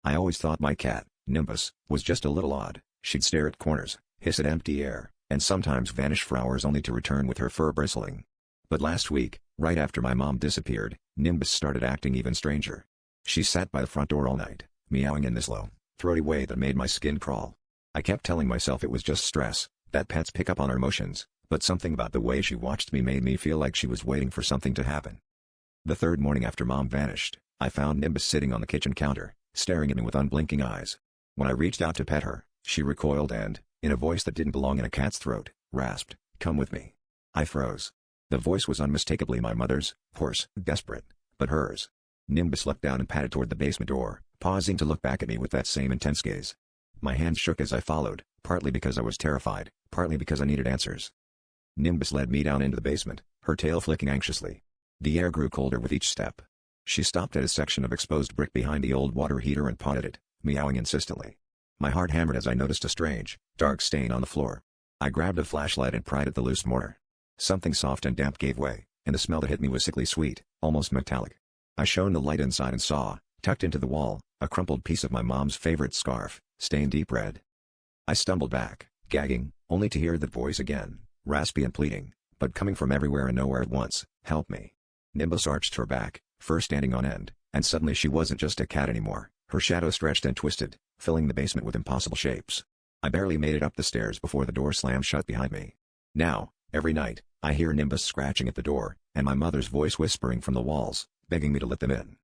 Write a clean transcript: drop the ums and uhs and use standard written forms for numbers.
I always thought my cat, Nimbus, was just a little odd. She'd stare at corners, hiss at empty air, and sometimes vanish for hours only to return with her fur bristling. But last week, right after my mom disappeared, Nimbus started acting even stranger. She sat by the front door all night, meowing in this low, throaty way that made my skin crawl. I kept telling myself it was just stress, that pets pick up on our emotions, but something about the way she watched me made me feel like she was waiting for something to happen. The third morning after Mom vanished, I found Nimbus sitting on the kitchen counter, staring at me with unblinking eyes. When I reached out to pet her, she recoiled and, in a voice that didn't belong in a cat's throat, rasped, "Come with me." I froze. The voice was unmistakably my mother's, hoarse, desperate, but hers. Nimbus leapt down and padded toward the basement door, pausing to look back at me with that same intense gaze. My hands shook as I followed, partly because I was terrified, partly because I needed answers. Nimbus led me down into the basement, her tail flicking anxiously. The air grew colder with each step. She stopped at a section of exposed brick behind the old water heater and pawed at it, meowing insistently. My heart hammered as I noticed a strange, dark stain on the floor. I grabbed a flashlight and pried at the loose mortar. Something soft and damp gave way, and the smell that hit me was sickly sweet, almost metallic. I shone the light inside and saw, tucked into the wall, a crumpled piece of my mom's favorite scarf, stained deep red. I stumbled back, gagging, only to hear that voice again, raspy and pleading, but coming from everywhere and nowhere at once, "Help me." Nimbus arched her back, fur standing on end, and suddenly she wasn't just a cat anymore. Her shadow stretched and twisted, filling the basement with impossible shapes. I barely made it up the stairs before the door slammed shut behind me. Now, every night, I hear Nimbus scratching at the door, and my mother's voice whispering from the walls, begging me to let them in.